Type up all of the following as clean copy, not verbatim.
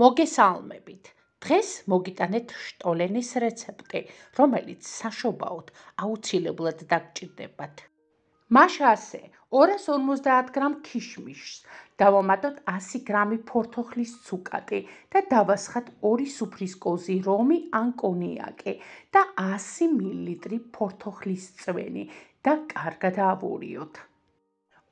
მოგესალმებით. დღეს მოგიტანეთ შტოლენის რეცეპტი, რომელიც საშობაოდ აუცილებლად დაგჭირდებათ. მაშა ასე 250 გრამ ქიშმიშს დავამატოთ 100 გრამი ფორთოხლის ცუკატი და დავასხათ 2 სუფრის კოზი რომი ან კონიაკი და 100 მილილიტრი ფორთოხლის წვენი და კარგად ავურიოთ.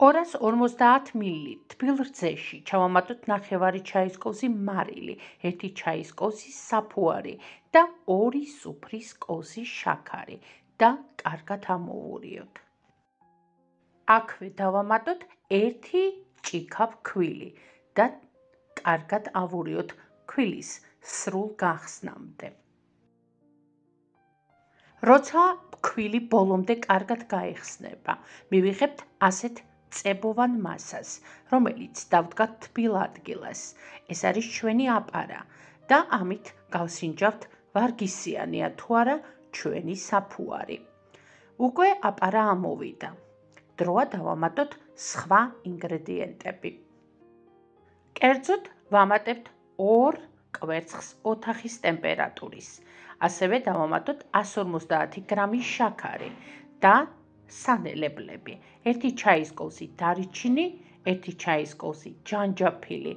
250 მლ თბილ რძეში ჩავამატოთ ნახევარი ჩაის კოზი მარილი, 1 ჩაის კოზი საფუარი და 2 სუფრის კოზი შაქარი და კარგად ამოვურიოთ. აქვე დავამატოთ 1 ჭიქა ფქვილი და კარგად ავურიოთ ფქვილის სრულ გახსნამდე. როცა ფქვილი ბოლომდე კარგად გაიხსნება, მივიღებთ ასეთ წებოვან მასას, რომელიც დავდგათ თბილ ადგილას. ეს არის ჩვენი აპარა და ამით გავსინჯავთ ვარგისიანია თუ არა ჩვენი საფუარი. უკვე აპარა ამოვიდა. დროა დავამატოთ სხვა ინგრედიენტები. კერძოდ ვამატებთ 2 კვერცხს ოთახის ტემპერატურის. ასევე დავამატოთ 150 გრამი შაქარი და სანელებლები, 1 ჩაის კოვზი დარიჩინი, 1 ჩაის კოვზი ჯანჯაფილი,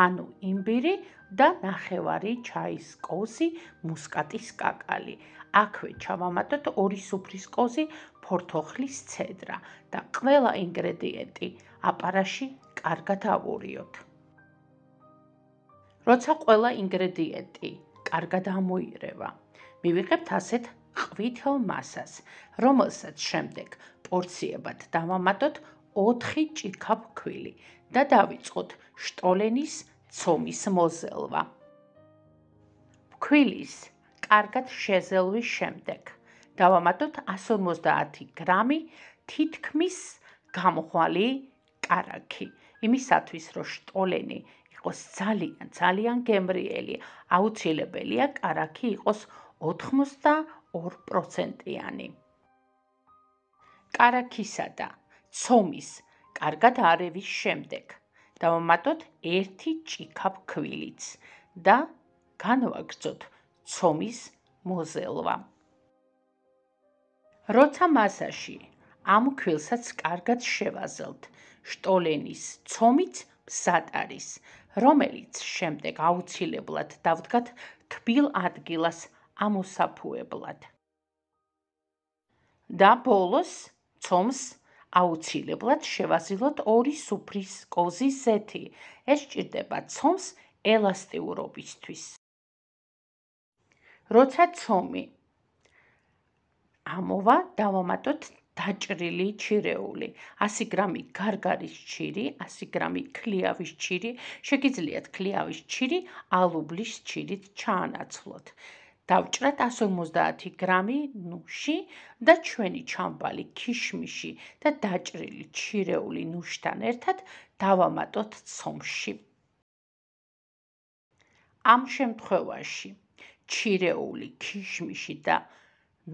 ანუ იმბირი და ნახევარი ჩაის კოვზი მუსკატის კაკალი. აქვე ჩავამატოთ 2 სუფრის კოვზი ფორთოხლის ცედრა და ყველა ინგრედიენტი აპარაში კარგად ავურიოთ. როცა ყველა ინგრედიენტი კარგად ამოირევა, მივიღებთ ასეთ ყვითელ მასას, რომელსაც შემდეგ პორციებად დავამატოთ 4 ჭიქა ფქვილი და დავიწყოთ შტოლენის ცომის მოზელვა. ფქვილის კარგად შეზელვის შემდეგ დავამატოთ 150 გრამი თითქმის გამხვალი კარაქი, იმისათვის რომ შტოლენი იყოს ძალიან გემრიელი, აუცილებელია კარაქი იყოს 82%-იანი. კარაქისა და ცომის კარგად არევის შემდეგ დავამატოთ 1 ჭიქა ფქვილიც და განვაგრძოთ ცომის მოზელვა. როცა მასაში ამ ქვილსაც კარგად შევაზელთ, შტოლენის ცომიც მზად არის, რომელიც შემდეგ აუცილებლად დავდგათ თბილ ადგილას ამოსაფუებლად. და ბოლოს ცომს აუცილებლად შევაზილოთ 2 სუფრის კოვზის ზეთი. ეს სჭირდება ცომს ელასტიურობისთვის. როცა ცომი ამოვა, დავამატოთ დაჭრილი ჩირეული, 100 გრამი გარგარის ჩირი, 100 გრამი ქლიავის ჩირი, შეგიძლიათ ქლიავის ჩირი ალუბლის ჩირით ჩაანაცვლოთ. დავჭრათ 150 გრამი ნუში და ჩვენი ჩამბალი ქიშმიში და დაჭრილი ჩირეული ნუშთან ერთად დავამატოთ ცომში. ამ შემთხვევაში ჩირეული ქიშმიში და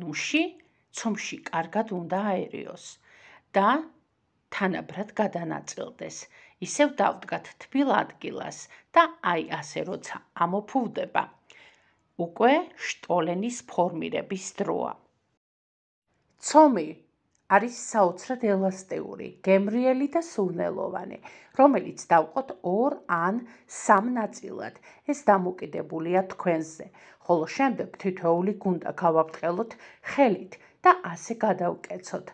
ნუში ცომში კარგად უნდა აერიოს და თანაბრად გადანაწილდეს. ისევ დავდგათ თბილ ადგილას და აი ასე როცა ამოფუვდება, უკვე შტოლენის ფორმირების დროა. ცომი არის საოცრად ელასტიური, გემრიელი და სურნელოვანი, რომელიც დავყოთ 2 ან 3 ნაწილად. ეს დამოკიდებულია თქვენზე, ხოლო შემდეგ თითოეული გუნდა გავაბრტყელოთ ხელით და ასე გადავკეცოთ.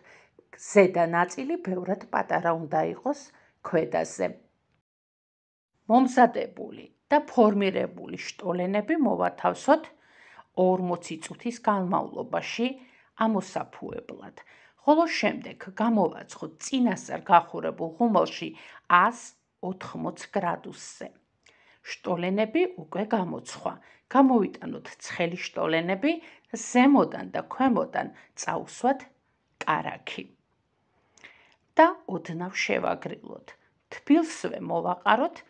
ზედა ნაწილი ბევრად პატარა უნდა იყოს ქვედაზე. მომზადებული და ფორმირებული შტოლენები მოვათავსოთ 40 წუთის განმავლობაში ამოსაფუებლად, ხოლო შემდეგ გამოვაცხოთ წინასწარ გახურებულ ღუმელში 180 გრადუსზე. შტოლენები უკვე გამოცხვა. გამოვიტანოთ ცხელი შტოლენები, ზემოდან და ქვემოდან წავსვათ კარაქი და ოდნავ შევაგრილოთ. თბილსვე მოვაყაროთ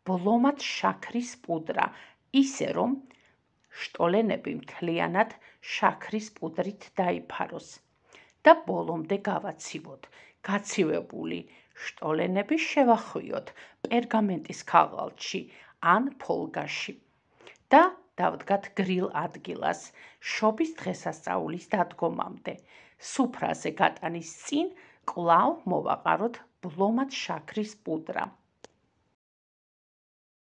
ბლომად შაქრის პუდრა, ისე რომ შტოლენები მთლიანად შაქრის პუდრით დაიფაროს და ბოლომდე გავაცივოთ. გაცივებული შტოლენები შევახვიოთ პერგამენტის ქაღალდში, ან ფოლგაში და დავდგათ გრილ ადგილას შობის დღესასწაულის დადგომამდე. სუფრაზე გატანის წინ კვლავ მოვაყაროთ ბლომად შაქრის პუდრა.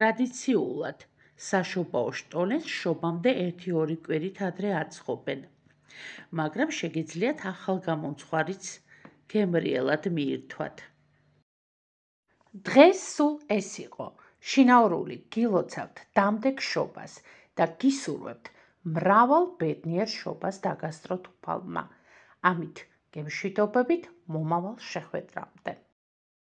ტრადიციულად საშობაო შტოლენს შობამდე 1-2 კვირით ადრე აწყობენ, მაგრამ შეგიძლიათ ახალგამომცხვარიც გემრიელად მიირთვათ. დღეს სულ ეს იყო. შინაურული გილოცავთ დამდეგ შობას და გისურვებთ მრავალ ბედნიერ შობას დაგასწროთ უფალმა. ამით გემშვიდობებით მომავალ შეხვედრამდე.